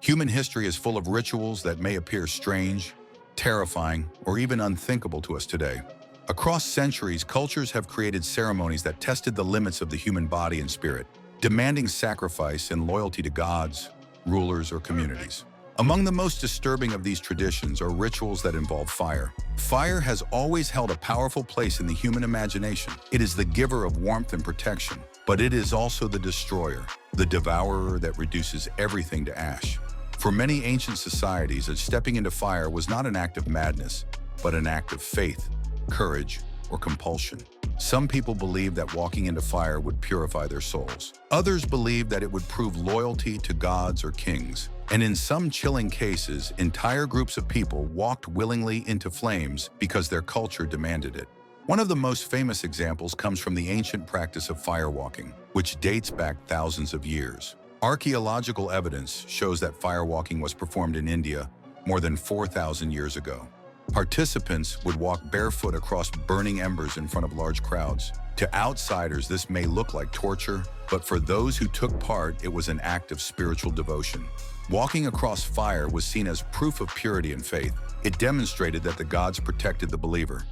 Human history is full of rituals that may appear strange, terrifying, or even unthinkable to us today. Across centuries, cultures have created ceremonies that tested the limits of the human body and spirit, demanding sacrifice and loyalty to gods, rulers, or communities. Among the most disturbing of these traditions are rituals that involve fire. Fire has always held a powerful place in the human imagination. It is the giver of warmth and protection, but it is also the destroyer, the devourer that reduces everything to ash. For many ancient societies, stepping into fire was not an act of madness, but an act of faith, courage, or compulsion. Some people believed that walking into fire would purify their souls. Others believed that it would prove loyalty to gods or kings. And in some chilling cases, entire groups of people walked willingly into flames because their culture demanded it. One of the most famous examples comes from the ancient practice of firewalking, which dates back thousands of years. Archaeological evidence shows that firewalking was performed in India more than 4,000 years ago. Participants would walk barefoot across burning embers in front of large crowds. To outsiders, this may look like torture, but for those who took part, it was an act of spiritual devotion. Walking across fire was seen as proof of purity and faith. It demonstrated that the gods protected the believer.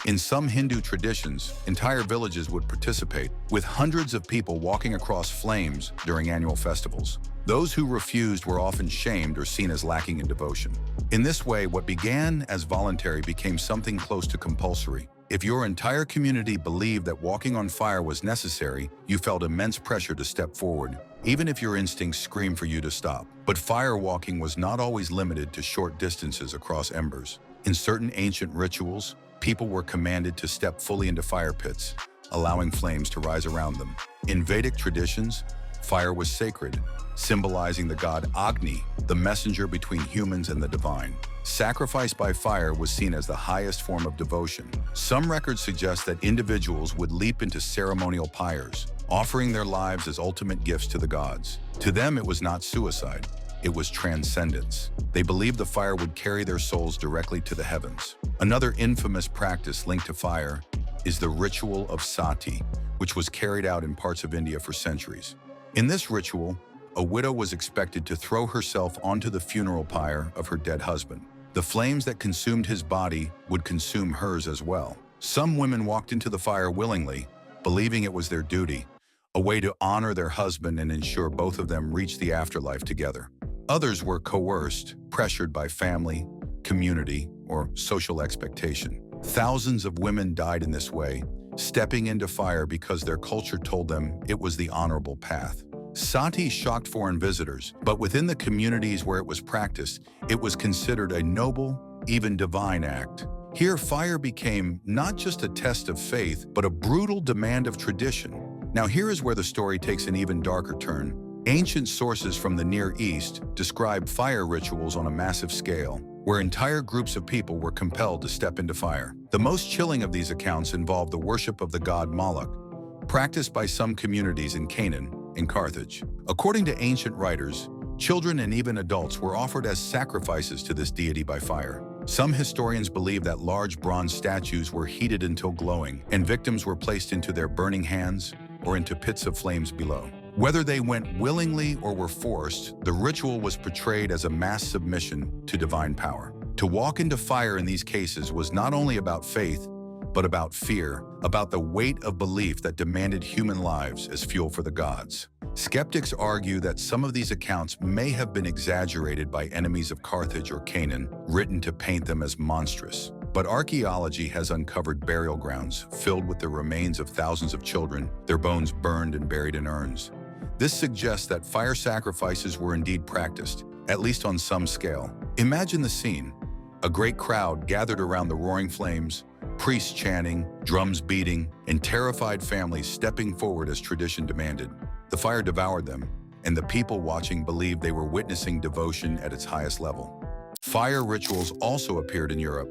In some Hindu traditions, entire villages would participate, with hundreds of people walking across flames during annual festivals. Those who refused were often shamed or seen as lacking in devotion. In this way, what began as voluntary became something close to compulsory. If your entire community believed that walking on fire was necessary, you felt immense pressure to step forward, even if your instincts screamed for you to stop. But firewalking was not always limited to short distances across embers. In certain ancient rituals, people were commanded to step fully into fire pits, allowing flames to rise around them. In Vedic traditions, fire was sacred, symbolizing the god Agni, the messenger between humans and the divine. Sacrifice by fire was seen as the highest form of devotion. Some records suggest that individuals would leap into ceremonial pyres, offering their lives as ultimate gifts to the gods. To them, it was not suicide. It was transcendence. They believed the fire would carry their souls directly to the heavens. Another infamous practice linked to fire is the ritual of sati, which was carried out in parts of India for centuries. In this ritual, a widow was expected to throw herself onto the funeral pyre of her dead husband. The flames that consumed his body would consume hers as well. Some women walked into the fire willingly, believing it was their duty, a way to honor their husband and ensure both of them reached the afterlife together. Others were coerced, pressured by family, community, or social expectation. Thousands of women died in this way, stepping into fire because their culture told them it was the honorable path. Sati shocked foreign visitors, but within the communities where it was practiced, it was considered a noble, even divine act. Here, fire became not just a test of faith, but a brutal demand of tradition. Now here is where the story takes an even darker turn. Ancient sources from the Near East describe fire rituals on a massive scale, where entire groups of people were compelled to step into fire. The most chilling of these accounts involve the worship of the god Moloch, practiced by some communities in Canaan and Carthage. According to ancient writers, children and even adults were offered as sacrifices to this deity by fire. Some historians believe that large bronze statues were heated until glowing, and victims were placed into their burning hands or into pits of flames below. Whether they went willingly or were forced, the ritual was portrayed as a mass submission to divine power. To walk into fire in these cases was not only about faith, but about fear, about the weight of belief that demanded human lives as fuel for the gods. Skeptics argue that some of these accounts may have been exaggerated by enemies of Carthage or Canaan, written to paint them as monstrous. But archaeology has uncovered burial grounds filled with the remains of thousands of children, their bones burned and buried in urns. This suggests that fire sacrifices were indeed practiced, at least on some scale. Imagine the scene. A great crowd gathered around the roaring flames, priests chanting, drums beating, and terrified families stepping forward as tradition demanded. The fire devoured them, and the people watching believed they were witnessing devotion at its highest level. Fire rituals also appeared in Europe.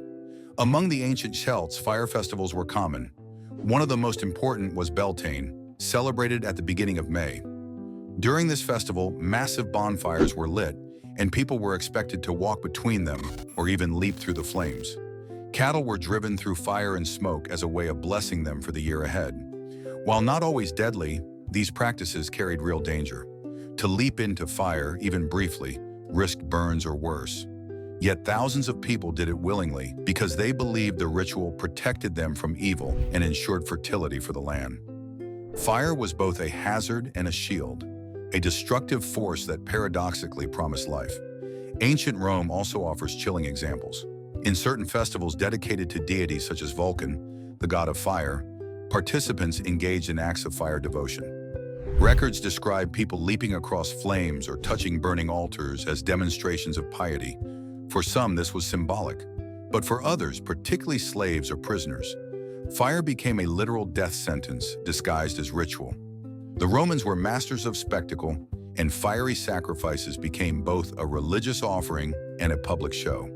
Among the ancient Celts, fire festivals were common. One of the most important was Beltane, celebrated at the beginning of May. During this festival, massive bonfires were lit, and people were expected to walk between them or even leap through the flames. Cattle were driven through fire and smoke as a way of blessing them for the year ahead. While not always deadly, these practices carried real danger. To leap into fire, even briefly, risked burns, or worse. Yet thousands of people did it willingly because they believed the ritual protected them from evil and ensured fertility for the land. Fire was both a hazard and a shield, a destructive force that paradoxically promised life. Ancient Rome also offers chilling examples. In certain festivals dedicated to deities such as Vulcan, the god of fire, participants engaged in acts of fire devotion. Records describe people leaping across flames or touching burning altars as demonstrations of piety. For some, this was symbolic, but for others, particularly slaves or prisoners, fire became a literal death sentence disguised as ritual. The Romans were masters of spectacle, and fiery sacrifices became both a religious offering and a public show.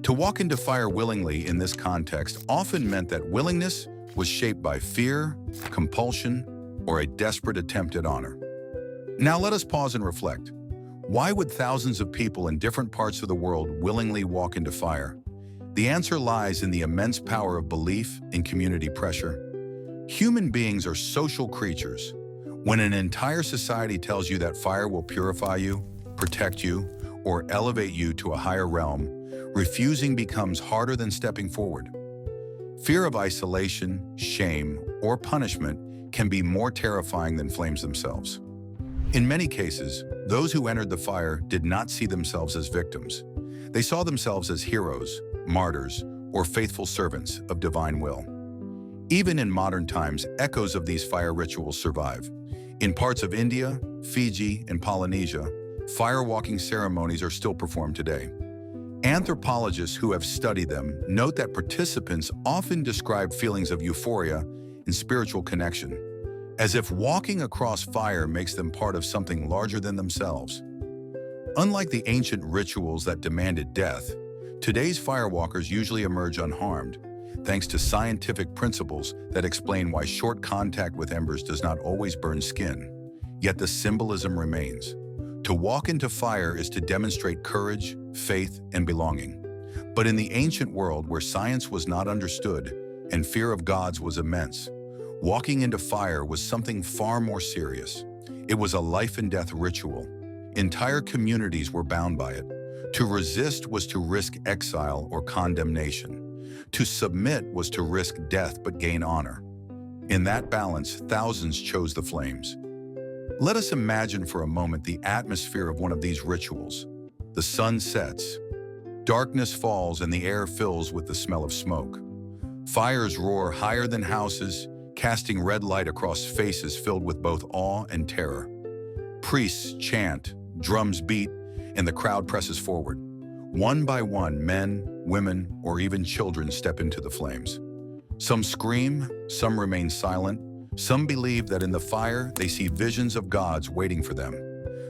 To walk into fire willingly in this context often meant that willingness was shaped by fear, compulsion, or a desperate attempt at honor. Now let us pause and reflect. Why would thousands of people in different parts of the world willingly walk into fire? The answer lies in the immense power of belief and community pressure. Human beings are social creatures. When an entire society tells you that fire will purify you, protect you, or elevate you to a higher realm, refusing becomes harder than stepping forward. Fear of isolation, shame, or punishment can be more terrifying than flames themselves. In many cases, those who entered the fire did not see themselves as victims. They saw themselves as heroes, martyrs, or faithful servants of divine will. Even in modern times, echoes of these fire rituals survive. In parts of India, Fiji, and Polynesia, fire-walking ceremonies are still performed today. Anthropologists who have studied them note that participants often describe feelings of euphoria and spiritual connection, as if walking across fire makes them part of something larger than themselves. Unlike the ancient rituals that demanded death, today's firewalkers usually emerge unharmed, thanks to scientific principles that explain why short contact with embers does not always burn skin. Yet the symbolism remains. To walk into fire is to demonstrate courage, faith, and belonging. But in the ancient world where science was not understood and fear of gods was immense, walking into fire was something far more serious. It was a life and death ritual. Entire communities were bound by it. To resist was to risk exile or condemnation. To submit was to risk death but gain honor. In that balance, thousands chose the flames. Let us imagine for a moment the atmosphere of one of these rituals. The sun sets, darkness falls, and the air fills with the smell of smoke. Fires roar higher than houses, casting red light across faces filled with both awe and terror. Priests chant, drums beat, and the crowd presses forward. One by one, men, women, or even children step into the flames. Some scream, some remain silent, some believe that in the fire they see visions of gods waiting for them.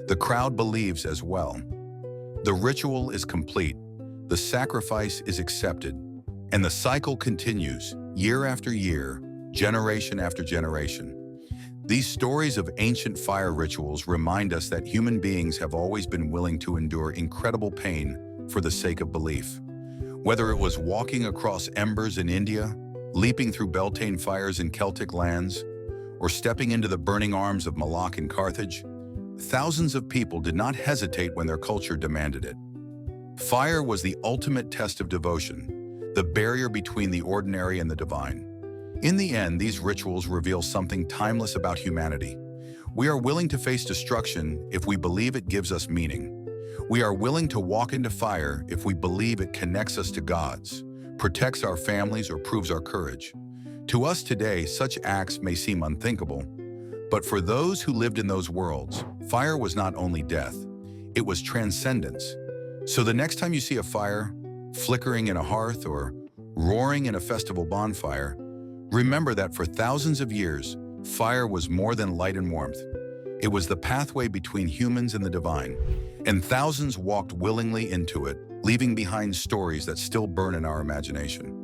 The crowd believes as well. The ritual is complete, the sacrifice is accepted, and the cycle continues year after year, generation after generation. These stories of ancient fire rituals remind us that human beings have always been willing to endure incredible pain for the sake of belief. Whether it was walking across embers in India, leaping through Beltane fires in Celtic lands, or stepping into the burning arms of Malak in Carthage, thousands of people did not hesitate when their culture demanded it. Fire was the ultimate test of devotion, the barrier between the ordinary and the divine. In the end, these rituals reveal something timeless about humanity. We are willing to face destruction if we believe it gives us meaning. We are willing to walk into fire if we believe it connects us to gods, protects our families, or proves our courage. To us today, such acts may seem unthinkable, but for those who lived in those worlds, fire was not only death, it was transcendence. So the next time you see a fire, flickering in a hearth or roaring in a festival bonfire, remember that for thousands of years, fire was more than light and warmth. It was the pathway between humans and the divine, and thousands walked willingly into it, leaving behind stories that still burn in our imagination.